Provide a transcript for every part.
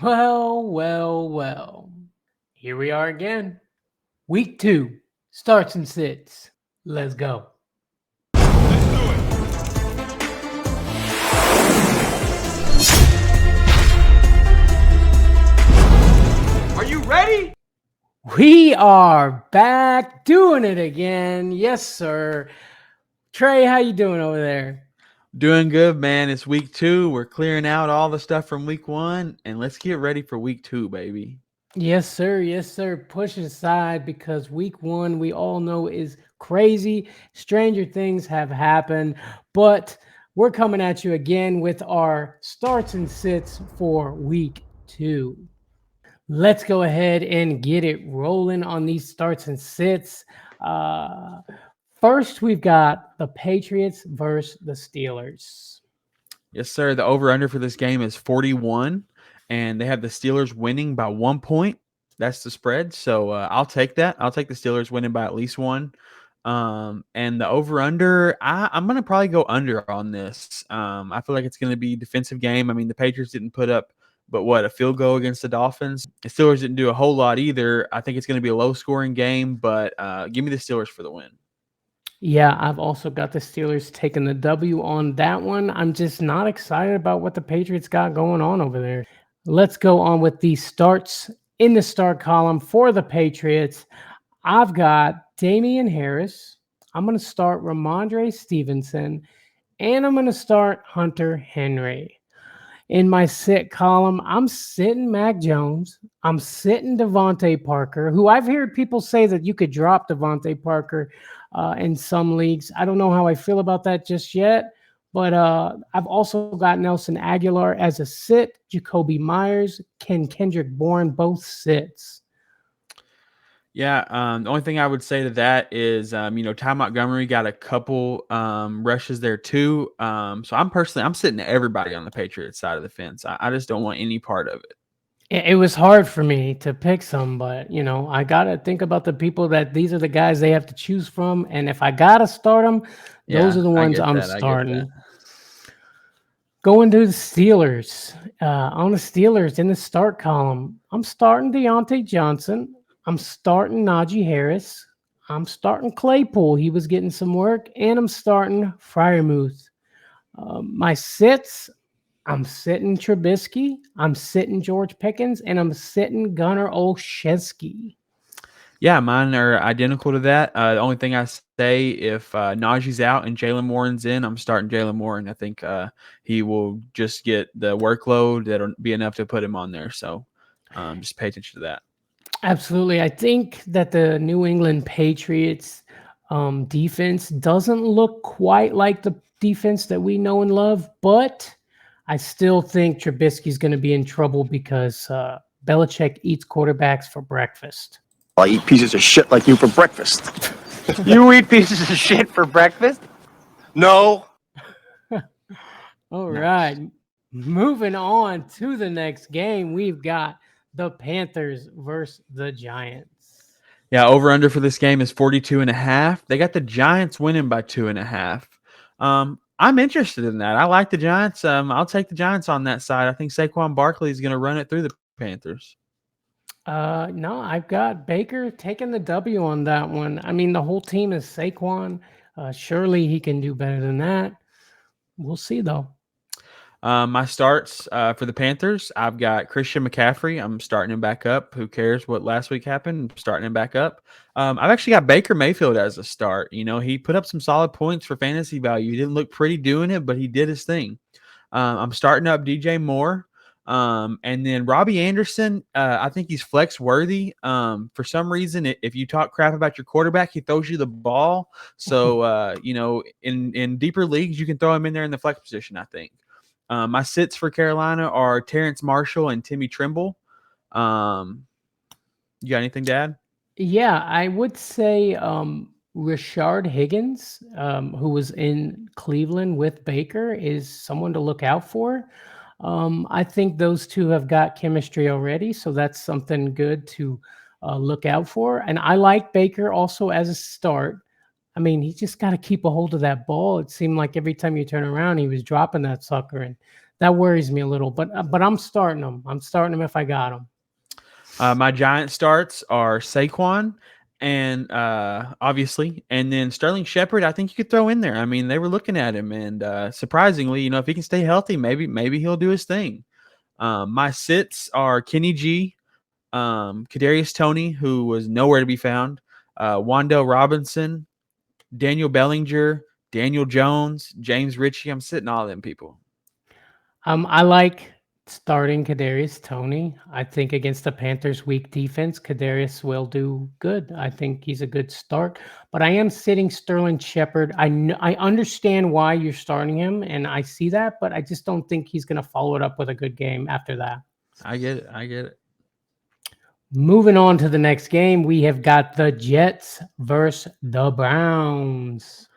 Well, well, well. Here we are again. Week 2 starts and sits. Let's go. Let's do it. Are you ready? We are back doing it again. Yes, sir. Trey, how you doing over there? Doing good, man. It's week 2. We're clearing out all the stuff from week 1, and let's get ready for week 2, baby. Yes, sir. Yes, sir. Push it aside because week 1 we all know is crazy. Stranger things have happened, but we're coming at you again with our starts and sits for week 2. Let's go ahead and get it rolling on these starts and sits. Uh, First, we've got the Patriots versus the Steelers. Yes, sir. The over-under for this game is 41, and they have the Steelers winning by 1 point. That's the spread, so I'll take that. I'll take the Steelers winning by at least 1. And the over-under, I'm going to probably go under on this. I feel like it's going to be a defensive game. I mean, the Patriots didn't put up, but what, a field goal against the Dolphins? The Steelers didn't do a whole lot either. I think it's going to be a low-scoring game, but give me the Steelers for the win. Yeah, I've also got the Steelers taking the W on that one. I'm just not excited about what the Patriots got going on over there. Let's go on with the starts in the start column for the Patriots. I've got Damian Harris. I'm going to start Ramondre Stevenson, and I'm going to start Hunter Henry. In my sit column, I'm sitting Mac Jones. I'm sitting Devontae Parker, who I've heard people say that you could drop Devontae Parker in some leagues. I don't know how I feel about that just yet, but I've also got Nelson Aguilar as a sit, Jacoby Myers, Kendrick Bourne, both sits. Yeah, the only thing I would say to that is, Ty Montgomery got a couple rushes there too. So I'm sitting everybody on the Patriots side of the fence. I just don't want any part of it. It was hard for me to pick some, but I gotta think about the people that these are the guys they have to choose from, and if I gotta start them, those are the ones I'm starting. Going to the Steelers. On the Steelers in the start column, I'm starting Deontay Johnson. I'm starting Najee Harris. I'm starting Claypool. He was getting some work, and I'm starting Freiermuth. My sits. I'm sitting Trubisky, I'm sitting George Pickens, and I'm sitting Gunnar Olszewski. Yeah, mine are identical to that. The only thing I say, if Najee's out and Jalen Warren's in, I'm starting Jalen Warren. I think he will just get the workload that'll be enough to put him on there. So just pay attention to that. Absolutely. I think that the New England Patriots defense doesn't look quite like the defense that we know and love, but I still think Trubisky's going to be in trouble because Belichick eats quarterbacks for breakfast. I eat pieces of shit like you for breakfast. You eat pieces of shit for breakfast? No. All right. Moving on to the next game, we've got the Panthers versus the Giants. Yeah, over-under for this game is 42.5. They got the Giants winning by 2.5. I'm interested in that. I like the Giants. I'll take the Giants on that side. I think Saquon Barkley is going to run it through the Panthers. No, I've got Baker taking the W on that one. I mean, the whole team is Saquon. Surely he can do better than that. We'll see, though. My starts for the Panthers, I've got Christian McCaffrey. I'm starting him back up. Who cares what last week happened? I'm starting him back up. I've actually got Baker Mayfield as a start. He put up some solid points for fantasy value. He didn't look pretty doing it, but he did his thing. I'm starting up DJ Moore. And then Robbie Anderson, I think he's flex worthy. For some reason, if you talk crap about your quarterback, he throws you the ball. So, in deeper leagues, you can throw him in there in the flex position, I think. My sits for Carolina are Terrence Marshall and Timmy Trimble. You got anything to add? Yeah, I would say Rashard Higgins, who was in Cleveland with Baker, is someone to look out for. I think those two have got chemistry already, so that's something good to look out for. And I like Baker also as a start. I mean, he just got to keep a hold of that ball. It seemed like every time you turn around, he was dropping that sucker, and That worries me a little, but I'm starting them. I'm starting them if I got them. My giant starts are Saquon and obviously, and then Sterling Shepard. I think you could throw in there. I mean, they were looking at him, and surprisingly, if he can stay healthy, maybe he'll do his thing. My sits are Kenny G, Kadarius Toney, who was nowhere to be found, Wandale Robinson, Daniel Bellinger, Daniel Jones, James Ritchie. I'm sitting all them people. I like starting Kadarius Toney. I think against the Panthers' weak defense, Kadarius will do good. I think he's a good start. But I am sitting Sterling Shepard. I understand why you're starting him, and I see that, but I just don't think he's going to follow it up with a good game after that. I get it. Moving on to the next game, we have got the Jets versus the Browns.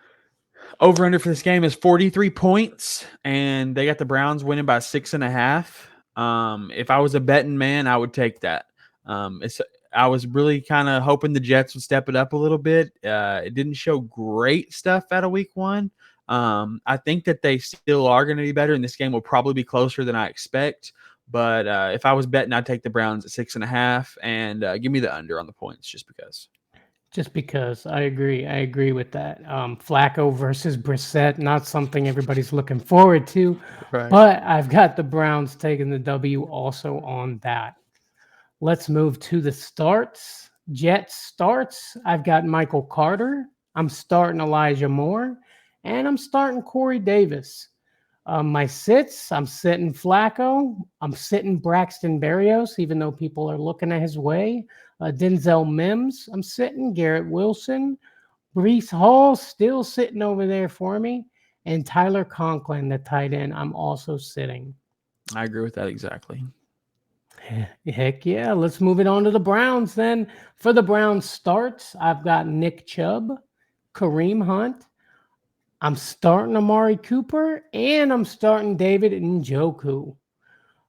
Over under for this game is 43 points, and they got the Browns winning by 6.5. If I was a betting man, I would take that. I was really kind of hoping the Jets would step it up a little bit. It didn't show great stuff out of week one. I think that they still are going to be better, and this game will probably be closer than I expect. But if I was betting, I'd take the Browns at 6.5 and give me the under on the points just because. Just because I agree with that. Flacco versus Brissett, not something everybody's looking forward to, Right. but I've got the Browns taking the W also on that. Let's move to the starts. Jets starts. I've got Michael Carter. I'm starting Elijah Moore, and I'm starting Corey Davis. My sits, I'm sitting Flacco. I'm sitting Braxton Berrios, even though people are looking at his way. Denzel Mims, I'm sitting. Garrett Wilson. Breece Hall, still sitting over there for me. And Tyler Conklin, the tight end, I'm also sitting. I agree with that exactly. Heck yeah. Let's move it on to the Browns then. For the Browns starts, I've got Nick Chubb, Kareem Hunt. I'm starting Amari Cooper, and I'm starting David Njoku.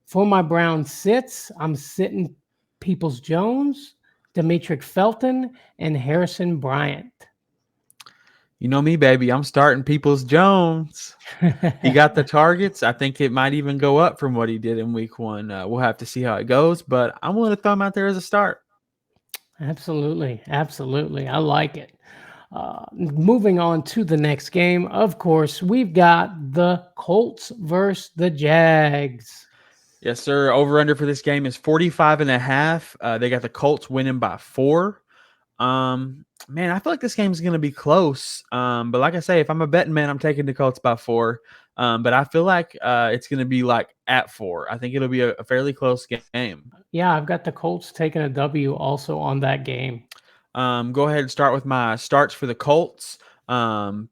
For my Browns sits, I'm sitting Peoples-Jones, Demetric Felton, and Harrison Bryant. You know me, baby. I'm starting Peoples-Jones. He got the targets. I think it might even go up from what he did in week one. We'll have to see how it goes, but I'm willing to throw him out there as a start. Absolutely. I like it. Moving on to the next game, of course, we've got the Colts versus the Jags. Yes, sir. Over under for this game is 45.5. They got the Colts winning by 4. Man, I feel like this game is going to be close. But like I say, if I'm a betting man, I'm taking the Colts by 4. But I feel like it's going to be like at 4. I think it'll be a fairly close game. Yeah, I've got the Colts taking a W also on that game. Go ahead and start with my starts for the Colts.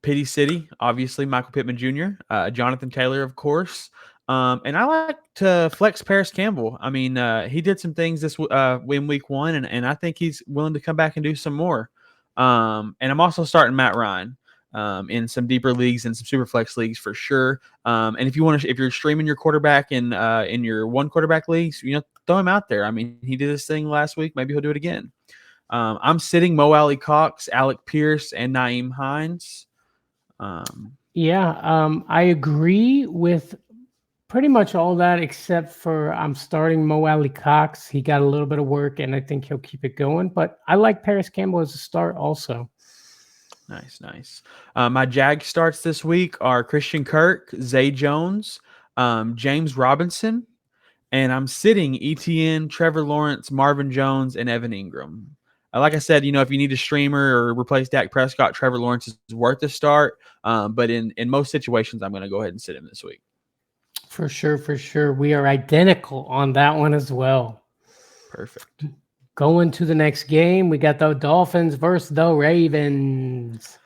Pity City, obviously, Michael Pittman Jr., Jonathan Taylor, of course. And I like to flex Paris Campbell. I mean, he did some things this in week one, and I think he's willing to come back and do some more. And I'm also starting Matt Ryan in some deeper leagues and some super flex leagues for sure. And if you're streaming your quarterback in your one quarterback leagues, throw him out there. I mean, he did this thing last week. Maybe he'll do it again. I'm sitting Mo Alley Cox, Alec Pierce, and Naeem Hines. I agree with pretty much all that, except for I'm starting Mo Alley Cox. He got a little bit of work, and I think he'll keep it going. But I like Paris Campbell as a start also. Nice. My Jag starts this week are Christian Kirk, Zay Jones, James Robinson, and I'm sitting ETN, Trevor Lawrence, Marvin Jones, and Evan Ingram. Like I said, if you need a streamer or replace Dak Prescott, Trevor Lawrence is worth a start. But in most situations, I'm going to go ahead and sit him this week. For sure. We are identical on that one as well. Perfect. Going to the next game, we got the Dolphins versus the Ravens.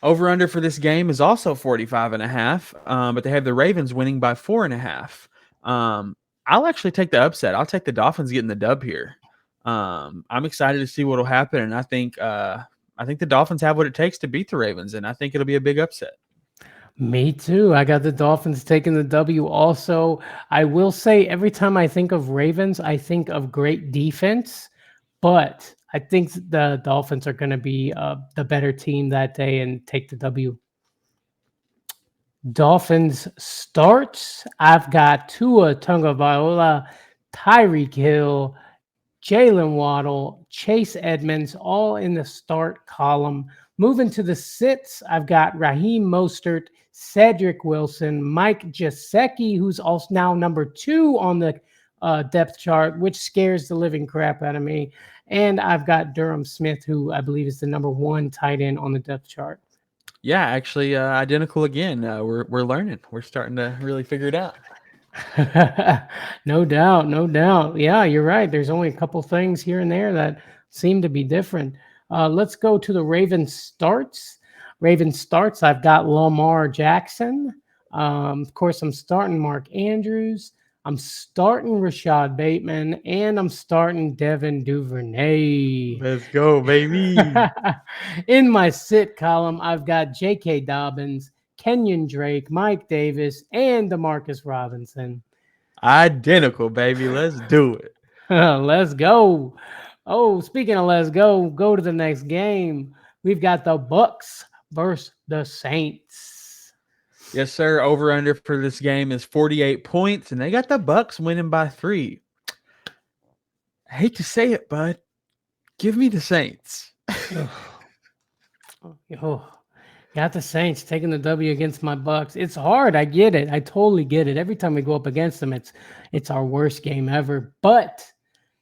Over under for this game is also 45.5, but they have the Ravens winning by 4.5. I'll actually take the upset. I'll take the Dolphins getting the dub here. I'm excited to see what will happen, and I think the Dolphins have what it takes to beat the Ravens, and I think it'll be a big upset. Me too. I got the Dolphins taking the W also. I will say every time I think of Ravens, I think of great defense, but I think the Dolphins are going to be the better team that day and take the W. Dolphins starts. I've got Tua Tagovailoa, Tyreek Hill, Jalen Waddle, Chase Edmonds, all in the start column. Moving to the sits, I've got Raheem Mostert, Cedric Wilson, Mike Gesicki, who's also now number 2 on the depth chart, which scares the living crap out of me. And I've got Durham Smith, who I believe is the number 1 tight end on the depth chart. Yeah, actually, identical again. We're learning. We're starting to really figure it out. No doubt, no doubt. Yeah, you're right. There's only a couple things here and there that seem to be different. Let's go to the Ravens starts. Ravens starts. I've got Lamar Jackson. Of course, I'm starting Mark Andrews. I'm starting Rashad Bateman, and I'm starting Devin Duvernay. Let's go, baby. In my sit column, I've got J.K. Dobbins, Kenyon Drake, Mike Davis, and Demarcus Robinson. Identical, baby. Let's do it. Let's go. Oh, speaking of let's go to the next game. We've got the Bucks versus the Saints. Yes, sir. Over under for this game is 48 points, and they got the Bucks winning by 3. I hate to say it, bud. Give me the Saints. Got the Saints taking the W against my Bucks. It's hard. I get it. I totally get it. Every time we go up against them, it's our worst game ever. But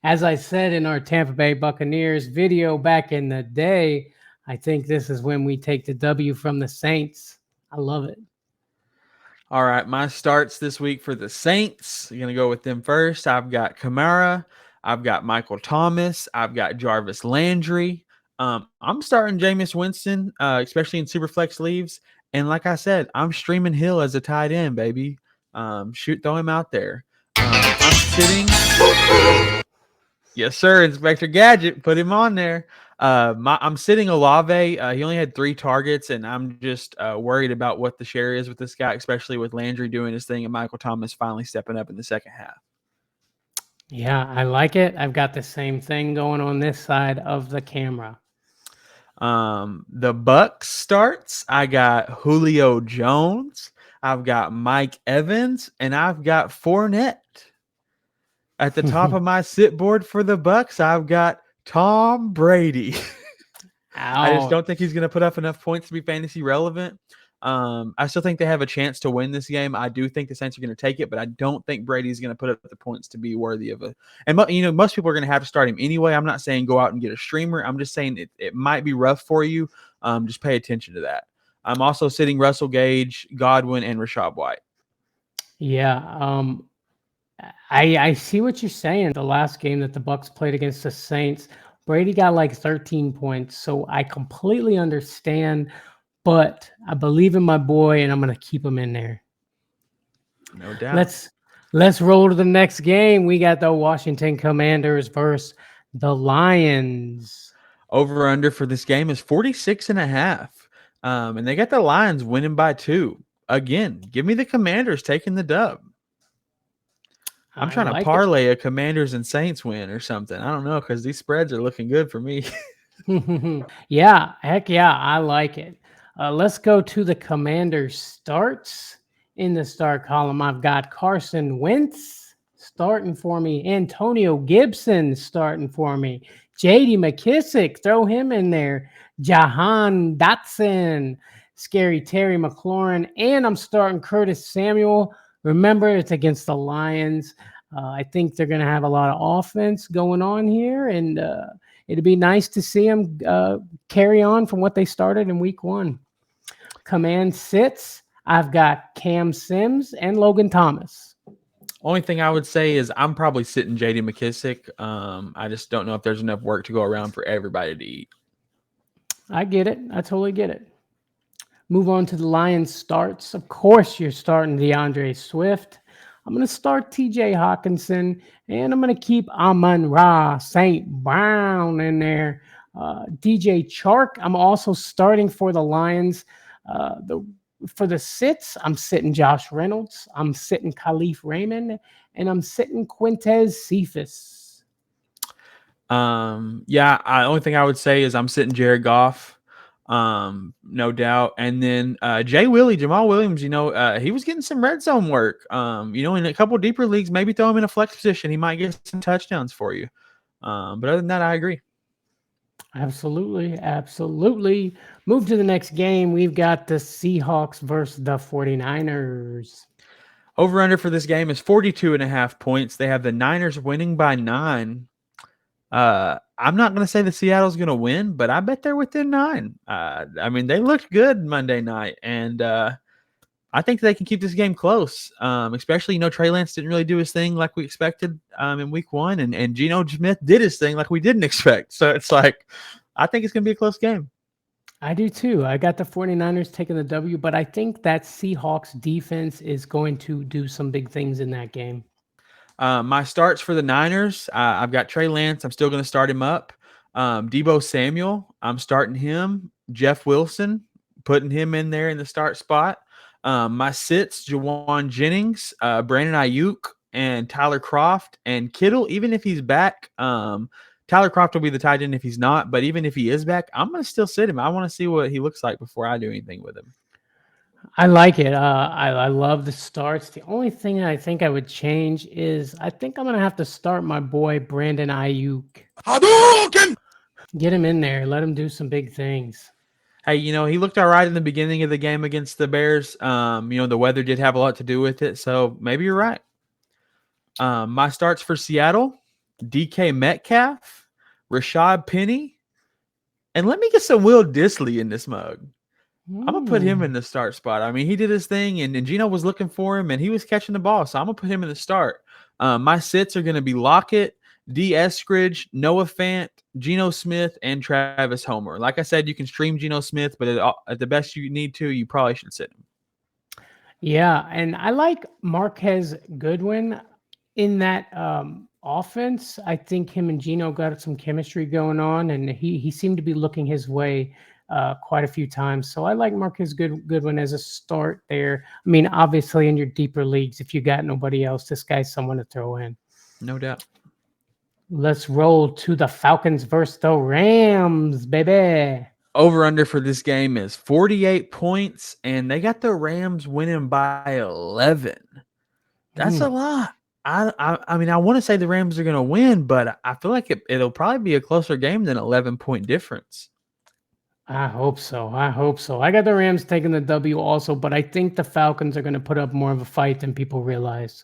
as I said in our Tampa Bay Buccaneers video back in the day, I think this is when we take the W from the Saints. I love it. All right, my starts this week for the Saints. I'm going to go with them first. I've got Kamara. I've got Michael Thomas. I've got Jarvis Landry. I'm starting Jameis Winston, especially in Superflex leagues. And like I said, I'm streaming Hill as a tight end, baby. Throw him out there. I'm sitting. Yes, sir. Inspector Gadget, put him on there. I'm sitting Olave. He only had 3 targets, and I'm just worried about what the share is with this guy, especially with Landry doing his thing and Michael Thomas finally stepping up in the second half. Yeah, I like it. I've got the same thing going on this side of the camera. The Bucks starts. I got Julio Jones. I've got Mike Evans, and I've got Fournette. At the top of my sit board for the Bucks, I've got Tom Brady. I just don't think he's going to put up enough points to be fantasy relevant. I still think they have a chance to win this game. I do think the Saints are going to take it, but I don't think Brady's going to put up the points to be worthy of it. And most people are going to have to start him anyway. I'm not saying go out and get a streamer. I'm just saying it might be rough for you. Just pay attention to that. I'm also sitting Russell Gage, Godwin, and Rachaad White. Yeah, I see what you're saying. The last game that the Bucks played against the Saints, Brady got like 13 points, so I completely understand. But I believe in my boy, and I'm going to keep him in there. No doubt. Let's roll to the next game. We got the Washington Commanders versus the Lions. Over under for this game is 46.5. And they got the Lions winning by 2. Again, give me the Commanders taking the dub. I'm trying to parlay a Commanders and Saints win or something. I don't know, because these spreads are looking good for me. Yeah, heck yeah, I like it. Let's go to the Commanders starts. In the start column, I've got Carson Wentz starting for me. Antonio Gibson starting for me. J.D. McKissick, throw him in there. Jahan Dotson, Scary Terry McLaurin, and I'm starting Curtis Samuel. Remember, it's against the Lions. I think they're going to have a lot of offense going on here, and it'd be nice to see them carry on from what they started in week 1. Command sits. I've got Cam Sims and Logan Thomas. Only thing I would say is I'm probably sitting J.D. McKissick. I just don't know if there's enough work to go around for everybody to eat. I get it. I totally get it. Move on to the Lions starts. Of course, you're starting DeAndre Swift. I'm going to start TJ Hawkinson, and I'm going to keep Amon-Ra St. Brown in there. DJ Chark, I'm also starting for the Lions. For the sits, I'm sitting Josh Reynolds. I'm sitting Khalif Raymond, and I'm sitting Quintez Cephas. Only thing I would say is I'm sitting Jared Goff. no doubt. And then Jamal Williams, he was getting some red zone work. In a couple deeper leagues, maybe throw him in a flex position. He might get some touchdowns for you. But other than that, I agree. Absolutely. Absolutely. Move to the next game. We've got the Seahawks versus the 49ers. Over under for this game is 42.5 points. They have the Niners winning by 9. I'm not going to say the Seattle's going to win, but I bet they're within 9. They looked good Monday night, and I think they can keep this game close. Especially, Trey Lance didn't really do his thing like we expected in week 1, and Geno Smith did his thing like we didn't expect. So it's like, I think it's going to be a close game. I do too. I got the 49ers taking the W, but I think that Seahawks defense is going to do some big things in that game. My starts for the Niners, I've got Trey Lance. I'm still going to start him up. Deebo Samuel, I'm starting him. Jeff Wilson, putting him in there in the start spot. My sits, Jawan Jennings, Brandon Ayuk, and Tyler Kroft, and Kittle. Even if he's back, Tyler Kroft will be the tight end if he's not. But even if he is back, I'm going to still sit him. I want to see what he looks like before I do anything with him. I like it. I love the starts. The only thing I think I would change is I think I'm going to have to start my boy Brandon Ayuk. Hadouken! Get him in there. Let him do some big things. Hey, he looked all right in the beginning of the game against the Bears. The weather did have a lot to do with it, so maybe you're right. My starts for Seattle, DK Metcalf, Rashad Penny, and let me get some Will Dissly in this mug. I'm going to put him in the start spot. He did his thing, and Geno was looking for him, and he was catching the ball, so I'm going to put him in the start. My sits are going to be Lockett, D. Eskridge, Noah Fant, Geno Smith, and Travis Homer. Like I said, you can stream Geno Smith, but at the best you need to, you probably should sit him. Yeah, and I like Marquez Goodwin in that offense. I think him and Geno got some chemistry going on, and he seemed to be looking his way quite a few times. So I like Marquez Goodwin as a start there. Obviously in your deeper leagues, if you got nobody else, this guy's someone to throw in. No doubt. Let's roll to the Falcons versus the Rams, baby. Over under for this game is 48 points, and they got the Rams winning by 11. That's a lot. I want to say the Rams are going to win, but I feel like it'll probably be a closer game than 11-point difference. I hope so. I got the Rams taking the W also, but I think the Falcons are going to put up more of a fight than people realize.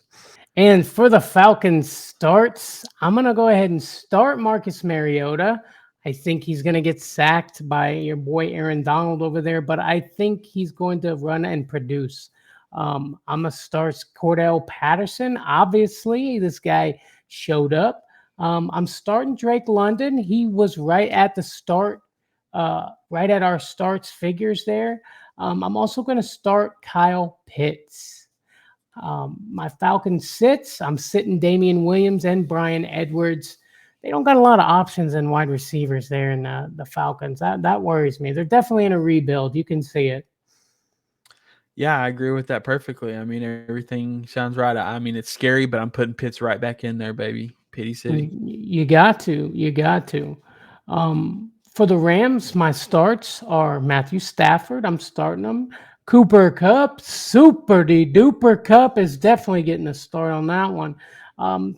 And for the Falcons starts, I'm going to go ahead and start Marcus Mariota. I think he's going to get sacked by your boy Aaron Donald over there, but I think he's going to run and produce. I'm going to start Cordell Patterson. Obviously, this guy showed up. I'm starting Drake London. He was right at the start, right at our starts figures there. I'm also going to start Kyle Pitts. My Falcons sits, I'm sitting Damian Williams and Brian Edwards. They don't got a lot of options in wide receivers there in the Falcons. That worries me. They're definitely in a rebuild. You can see it. Yeah, I agree with that perfectly. Everything sounds right. It's scary, but I'm putting Pitts right back in there, baby. Pity City. You got to. For the Rams, my starts are Matthew Stafford. I'm starting him. Cooper Kupp, super duper Kupp is definitely getting a start on that one.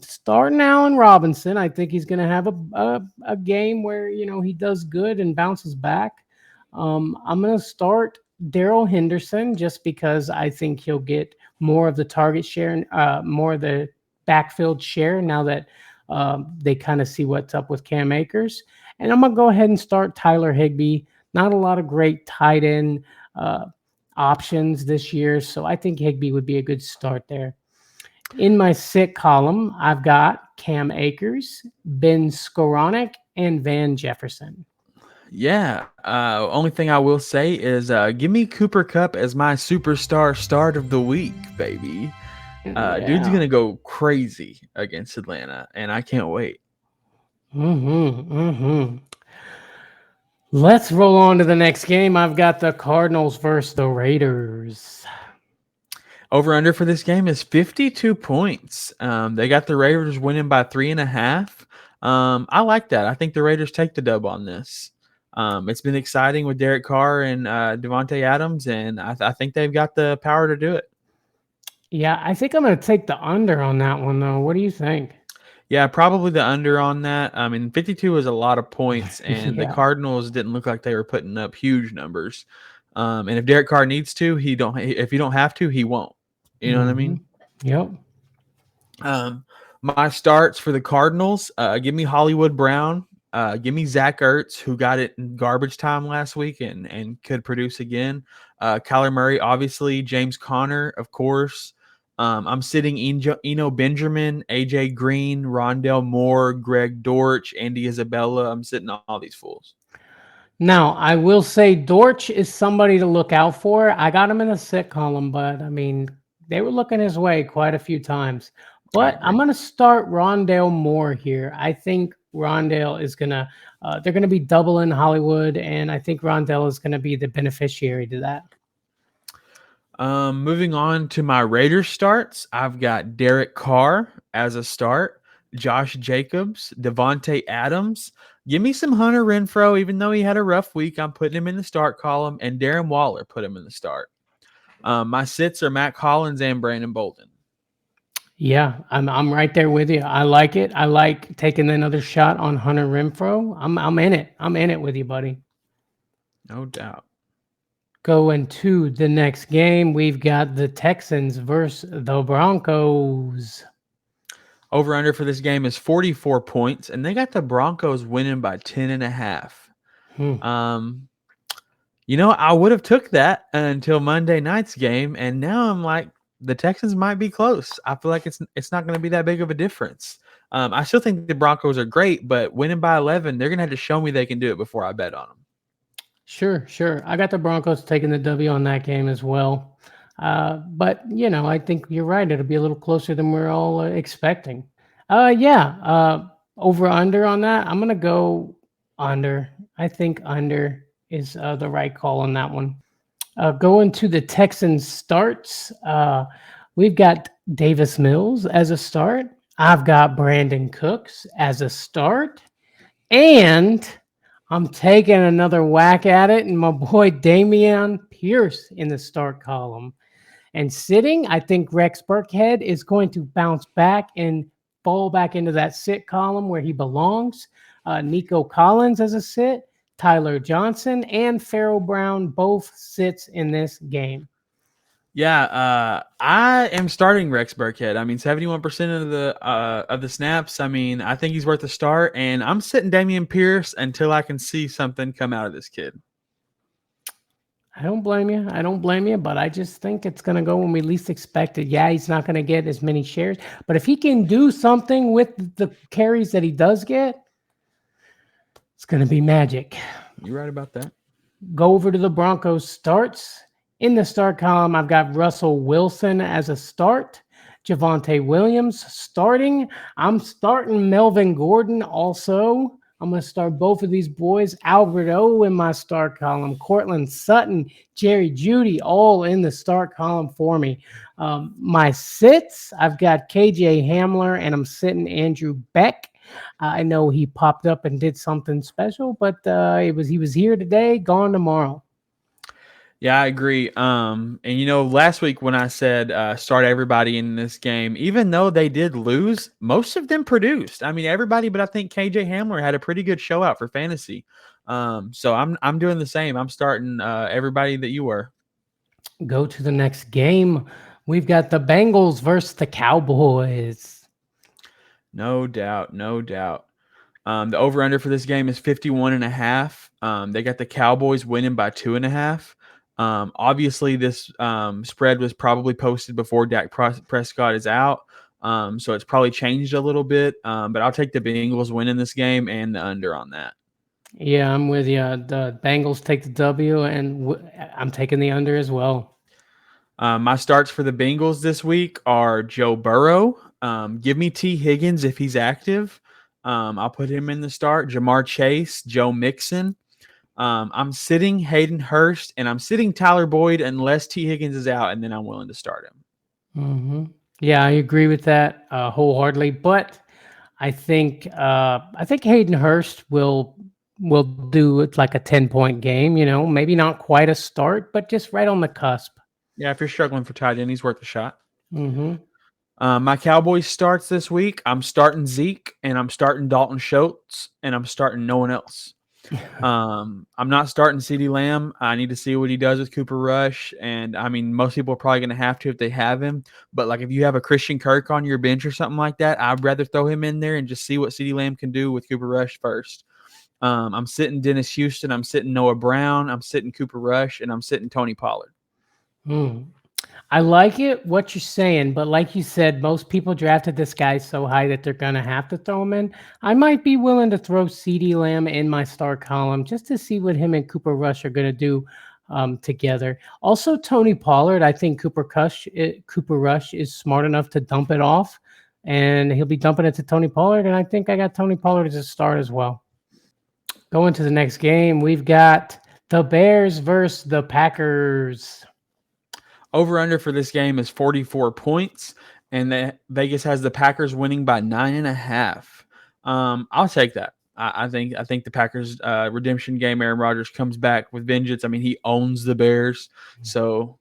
Starting Allen Robinson, I think he's going to have a game where he does good and bounces back. I'm going to start Darrell Henderson just because I think he'll get more of the target share and more of the backfield share now that they kind of see what's up with Cam Akers. And I'm going to go ahead and start Tyler Higbee. Not a lot of great tight end options this year, so I think Higbee would be a good start there. In my sit column, I've got Cam Akers, Ben Skoranek, and Van Jefferson. Yeah. Only thing I will say is give me Cooper Kupp as my superstar start of the week, baby. Dude's going to go crazy against Atlanta, and I can't wait. Let's roll on to the next game. I've got the Cardinals versus the Raiders. Over under for this game is 52 points. They got the Raiders winning by 3.5. I like that. I think the Raiders take the dub on this. It's been exciting with Derek Carr and Devontae Adams, and I think they've got the power to do it. Yeah, I think I'm going to take the under on that one, though. What do you think? Yeah, probably the under on that. I mean, 52 is a lot of points, and the Yeah. Cardinals didn't look like they were putting up huge numbers. And if Derek Carr needs to, he don't. If he don't have to, he won't. You know what I mean? Yep. My starts for the Cardinals, give me Hollywood Brown. Give me Zach Ertz, who got it in garbage time last week and could produce again. Kyler Murray, obviously. James Conner, of course. I'm sitting Eno Benjamin, AJ Green, Rondell Moore, Greg Dortch, Andy Isabella. I'm sitting all these fools. Now, I will say Dortch is somebody to look out for. I got him in the sit column, but I mean, they were looking his way quite a few times. But I'm going to start Rondell Moore here. I think Rondell is going to, they're going to be doubling Hollywood, and I think Rondell is going to be the beneficiary to that. Moving on to my Raiders starts, I've got Derek Carr as a start, Josh Jacobs, Devontae Adams. Give me some Hunter Renfrow, even though he had a rough week. I'm putting him in the start column, and Darren Waller put him in the start. My sits are Matt Collins and Brandon Bolden. Yeah, I'm right there with you. I like it. I like taking another shot on Hunter Renfrow. I'm in it. I'm in it with you, buddy. No doubt. Going to the next game, we've got the Texans versus the Broncos. Over under for this game is 44 points, and they got the Broncos winning by 10.5. I would have took that until Monday night's game, and now I'm like, the Texans might be close. I feel like it's not going to be that big of a difference. I still think the Broncos are great, but winning by 11, they're going to have to show me they can do it before I bet on them. Sure. I got the Broncos taking the W on that game as well. But, I think you're right. It'll be a little closer than we're all expecting. Over under on that, I'm going to go under. I think under is the right call on that one. Going to the Texans starts, we've got Davis Mills as a start. I've got Brandon Cooks as a start. And I'm taking another whack at it, and my boy Dameon Pierce in the start column. And sitting, I think Rex Burkhead is going to bounce back and fall back into that sit column where he belongs. Nico Collins as a sit. Tyler Johnson and Pharaoh Brown both sits in this game. Yeah, I am starting Rex Burkhead. I mean, 71% of the snaps. I mean, I think he's worth a start, and I'm sitting Dameon Pierce until I can see something come out of this kid. I don't blame you, but I just think it's going to go when we least expect it. Yeah, he's not going to get as many shares, but if he can do something with the carries that he does get, it's going to be magic. You're right about that. Go over to the Broncos starts. In the start column, I've got Russell Wilson as a start. Javonte Williams starting. I'm starting Melvin Gordon also. I'm going to start both of these boys. Albert O in my start column. Cortland Sutton, Jerry Jeudy, all in the start column for me. My sits, I've got KJ Hamler, and I'm sitting Andrew Beck. I know he popped up and did something special, but he was here today, gone tomorrow. Yeah, I agree. And last week when I said start everybody in this game, even though they did lose, most of them produced. I mean, everybody, but I think KJ Hamler had a pretty good show out for fantasy. So I'm doing the same. I'm starting everybody that you were. Go to the next game. We've got the Bengals versus the Cowboys. No doubt. The over-under for this game is 51.5. They got the Cowboys winning by 2.5. Obviously, this spread was probably posted before Dak Prescott is out, so it's probably changed a little bit. But I'll take the Bengals winning this game and the under on that. Yeah, I'm with you. The Bengals take the W, and I'm taking the under as well. My starts for the Bengals this week are Joe Burrow. Give me T. Higgins if he's active. I'll put him in the start. Jamar Chase, Joe Mixon. I'm sitting Hayden Hurst, and I'm sitting Tyler Boyd unless T. Higgins is out, and then I'm willing to start him. Mm-hmm. Yeah, I agree with that wholeheartedly. But I think Hayden Hurst will will do it's like a 10-point game, maybe not quite a start, but just right on the cusp. Yeah, if you're struggling for tight end, he's worth a shot. Mm-hmm. My Cowboys starts this week. I'm starting Zeke, and I'm starting Dalton Schultz, and I'm starting no one else. I'm not starting CeeDee Lamb. I need to see what he does with Cooper Rush. And I mean, most people are probably going to have to if they have him. But like if you have a Christian Kirk on your bench or something like that, I'd rather throw him in there and just see what CeeDee Lamb can do with Cooper Rush first. I'm sitting Dennis Houston. I'm sitting Noah Brown. I'm sitting Cooper Rush, and I'm sitting Tony Pollard. I like it, what you're saying, but like you said, most people drafted this guy so high that they're going to have to throw him in. I might be willing to throw CeeDee Lamb in my star column just to see what him and Cooper Rush are going to do together. Also, Tony Pollard, I think Cooper Rush is smart enough to dump it off, and he'll be dumping it to Tony Pollard, and I think I got Tony Pollard as a start as well. Going to the next game, we've got the Bears versus the Packers. Over-under for this game is 44 points, and Vegas has the Packers winning by 9.5. I'll take that. I think the Packers redemption game, Aaron Rodgers comes back with vengeance. I mean, he owns the Bears. So,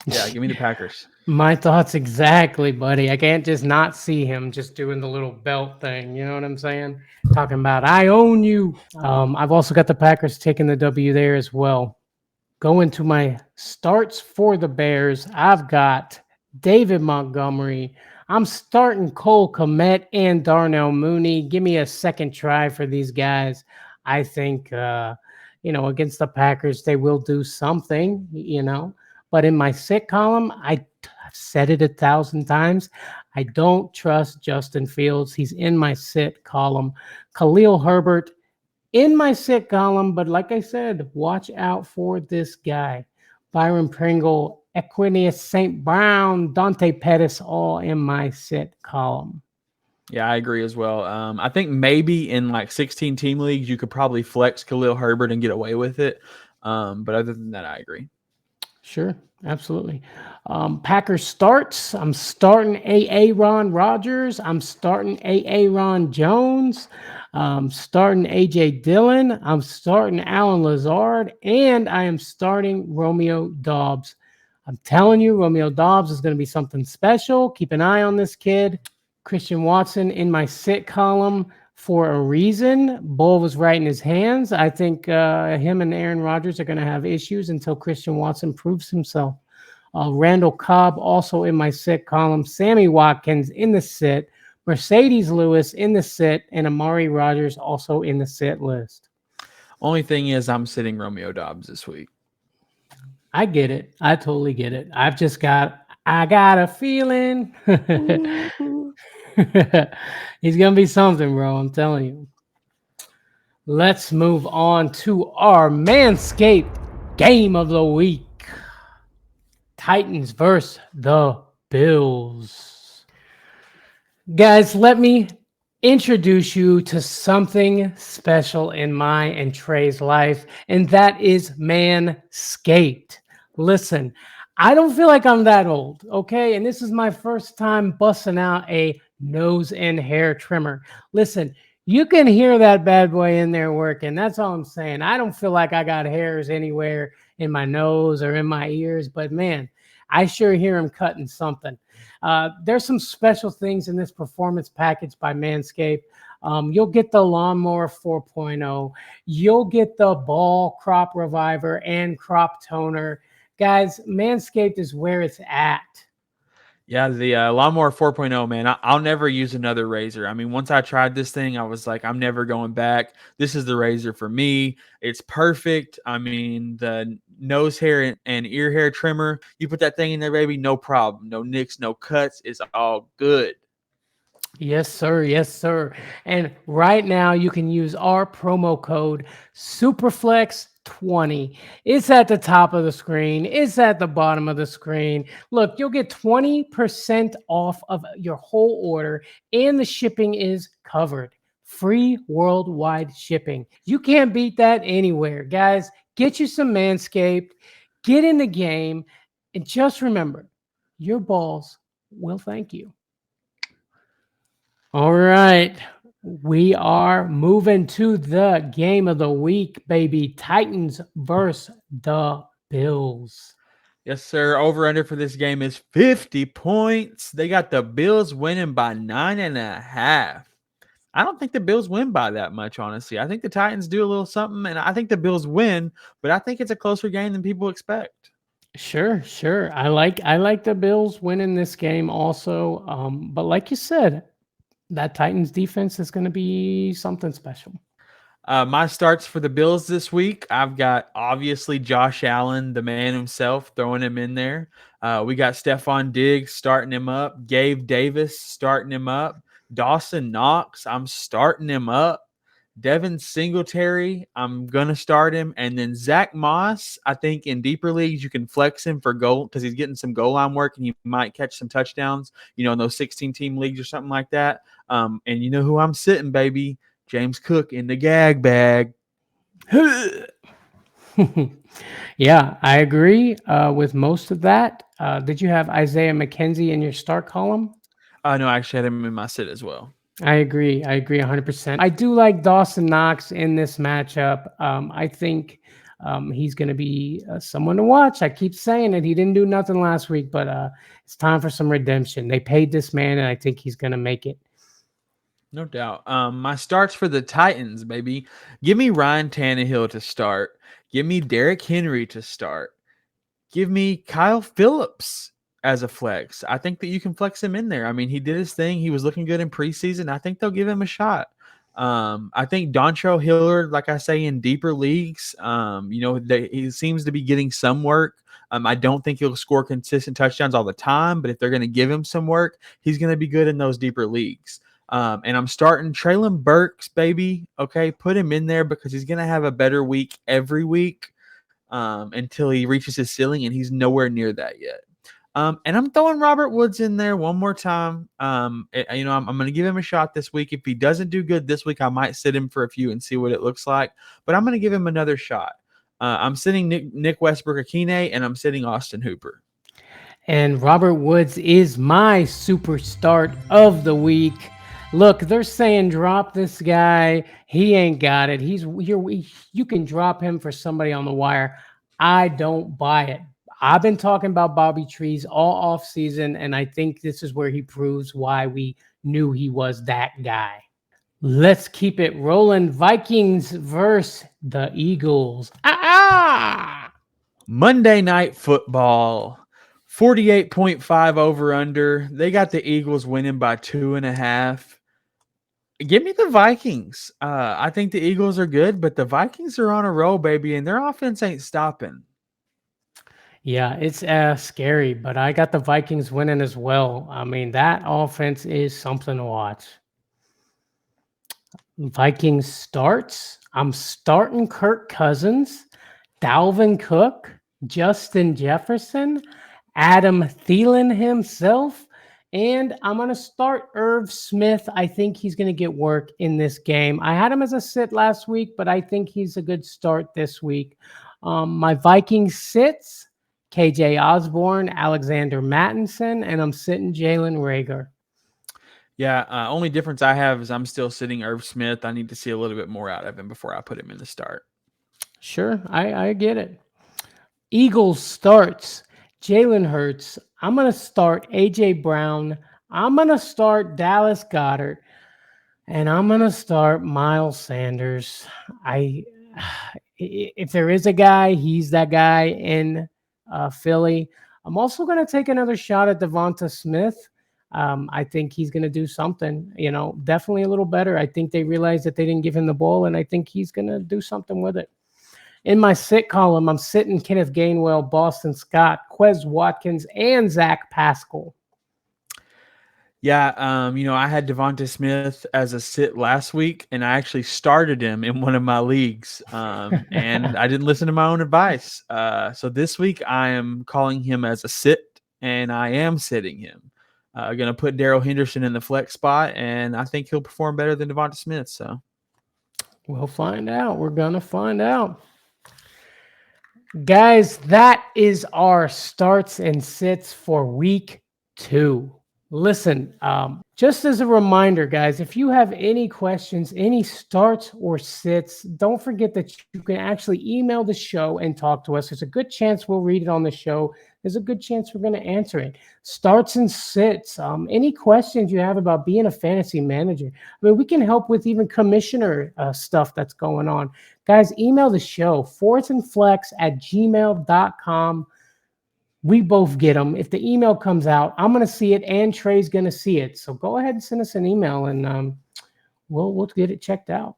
yeah, give me the Packers. My thoughts exactly, buddy. I can't just not see him just doing the little belt thing. You know what I'm saying? Talking about, I own you. I've also got the Packers taking the W there as well. Going to my starts for the Bears, I've got David Montgomery. I'm starting Cole Kmet and Darnell Mooney. Give me a second try for these guys. I think, against the Packers, they will do something, But in my sit column, I've said it 1,000 times. I don't trust Justin Fields. He's in my sit column. Khalil Herbert in my sit column, but like I said, watch out for this guy. Byron Pringle, Equinius St. Brown, Dante Pettis, all in my sit column. Yeah, I agree as well. I think maybe in like 16-team leagues, you could probably flex Khalil Herbert and get away with it. But other than that, I agree. Sure, absolutely. Packers starts. I'm starting Aaron Rodgers. I'm starting Aaron Jones. I'm starting A.J. Dillon. I'm starting Alan Lazard. And I am starting Romeo Doubs. I'm telling you, Romeo Doubs is going to be something special. Keep an eye on this kid. Christian Watson in my sit column for a reason. Bull was right in his hands. I think him and Aaron Rodgers are going to have issues until Christian Watson proves himself. Randall Cobb also in my sit column. Sammy Watkins in the sit. Mercedes Lewis in the sit. And Amari Rodgers also in the sit list. Only thing is I'm sitting Romeo Doubs this week. I get it. I totally get it. I got a feeling. He's going to be something, bro. I'm telling you. Let's move on to our Manscaped game of the week. Titans versus the Bills. Guys, let me introduce you to something special in my and Trey's life, and that is Manscaped. Listen, I don't feel like I'm that old, okay? And this is my first time busting out a nose and hair trimmer. Listen, you can hear that bad boy in there working. That's all I'm saying. I don't feel like I got hairs anywhere in my nose or in my ears, but man, I sure hear him cutting something. There's some special things in this performance package by Manscaped. You'll get the Lawnmower 4.0. You'll get the Ball Crop Reviver and Crop Toner. Guys, Manscaped is where it's at. Yeah, the Lawnmower 4.0, man, I'll never use another razor. I mean, once I tried this thing, I was like, I'm never going back. This is the razor for me. It's perfect. I mean, the nose hair and ear hair trimmer, you put that thing in there, baby, no problem. No nicks, no cuts. It's all good. Yes, sir. Yes, sir. And right now you can use our promo code SUPERFLEX20. It's at the top of the screen. It's at the bottom of the screen. Look, you'll get 20% off of your whole order, and the shipping is covered. Free worldwide shipping. You can't beat that anywhere. Guys, get you some Manscaped. Get in the game. And just remember, your balls will thank you. All right. We are moving to the game of the week, baby. Titans versus the Bills. Yes, sir. Over under for this game is 50 points. They got the Bills winning by 9.5. I don't think the Bills win by that much, honestly. I think the Titans do a little something, and I think the Bills win, but I think it's a closer game than people expect. Sure. I like the Bills winning this game also. But like you said, that Titans defense is going to be something special. My starts for the Bills this week, I've got obviously Josh Allen, the man himself, throwing him in there. We got Stephon Diggs starting him up. Gabe Davis starting him up. Dawson Knox, I'm starting him up. Devin Singletary, I'm going to start him. And then Zach Moss, I think in deeper leagues, you can flex him for goal because he's getting some goal line work and he might catch some touchdowns, in those 16-team leagues or something like that. And you know who I'm sitting, baby? James Cook in the gag bag. Yeah, I agree with most of that. Did you have Isaiah McKenzie in your start column? No, I actually had him in my sit as well. I agree 100%. I do like Dawson Knox in this matchup. I think he's going to be someone to watch. I keep saying it. He didn't do nothing last week, but it's time for some redemption. They paid this man, and I think he's going to make it. No doubt. My starts for the Titans, baby. Give me Ryan Tannehill to start. Give me Derrick Henry to start. Give me Kyle Phillips as a flex. I think that you can flex him in there. I mean, he did his thing. He was looking good in preseason. I think they'll give him a shot. I think Dontrell Hilliard, like I say, in deeper leagues, he seems to be getting some work. I don't think he'll score consistent touchdowns all the time, but if they're going to give him some work, he's going to be good in those deeper leagues. And I'm starting Treylon Burks, baby. Okay, put him in there because he's going to have a better week every week until he reaches his ceiling, and he's nowhere near that yet. And I'm throwing Robert Woods in there one more time. I'm going to give him a shot this week. If he doesn't do good this week, I might sit him for a few and see what it looks like. But I'm going to give him another shot. I'm sitting Nick Westbrook-Akine, and I'm sitting Austin Hooper. And Robert Woods is my super start of the week. Look, they're saying drop this guy. He ain't got it. You can drop him for somebody on the wire. I don't buy it. I've been talking about Bobby Trees all off season, and I think this is where he proves why we knew he was that guy. Let's keep it rolling. Vikings versus the Eagles. Monday Night Football. 48.5 over under. They got the Eagles winning by 2.5. Give me the Vikings. I think the Eagles are good, but the Vikings are on a roll, baby, and their offense ain't stopping. Yeah, it's scary, but I got the Vikings winning as well. I mean, that offense is something to watch. Vikings starts. I'm starting Kirk Cousins, Dalvin Cook, Justin Jefferson, Adam Thielen himself, and I'm going to start Irv Smith. I think he's going to get work in this game. I had him as a sit last week, but I think he's a good start this week. My Vikings sits, KJ Osborne, Alexander Mattinson, and I'm sitting Jalen Reagor. Yeah, only difference I have is I'm still sitting Irv Smith. I need to see a little bit more out of him before I put him in the start. Sure, I get it. Eagles starts, Jalen Hurts. I'm going to start A.J. Brown. I'm going to start Dallas Goedert. And I'm going to start Miles Sanders. If there is a guy, he's that guy in Philly. I'm also going to take another shot at Devonta Smith. I think he's going to do something, definitely a little better. I think they realized that they didn't give him the ball, and I think he's going to do something with it. In my sit column, I'm sitting Kenneth Gainwell, Boston Scott, Quez Watkins, and Zach Pascal. Yeah, I had Devonta Smith as a sit last week, and I actually started him in one of my leagues, and I didn't listen to my own advice. So this week I am calling him as a sit, and I am sitting him. Going to put Darrell Henderson in the flex spot, and I think he'll perform better than Devonta Smith. So we'll find out. We're going to find out. Guys, that is our starts and sits for week 2. Listen, just as a reminder, guys, if you have any questions, any starts or sits, don't forget that you can actually email the show and talk to us. There's a good chance we'll read it on the show. There's a good chance we're going to answer it. Starts and sits, any questions you have about being a fantasy manager. I mean, we can help with even commissioner stuff that's going on. Guys, email the show, fourthandflex@gmail.com. We both get them. If the email comes out, I'm going to see it and Trey's going to see it. So go ahead and send us an email and we'll get it checked out.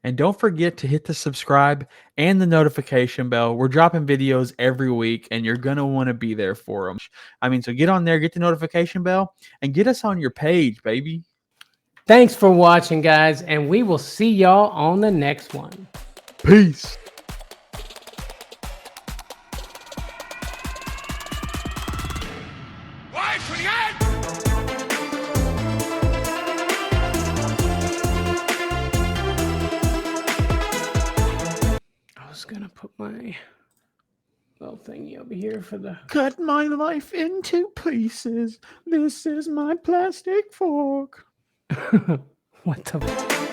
And don't forget to hit the subscribe and the notification bell. We're dropping videos every week, and you're going to want to be there for them. I mean, so get on there, get the notification bell, and get us on your page, baby. Thanks for watching, guys, and we will see y'all on the next one. Peace. Wide for the end! I was going to put my little thingy over here for the... Cut my life into pieces. This is my plastic fork. What the...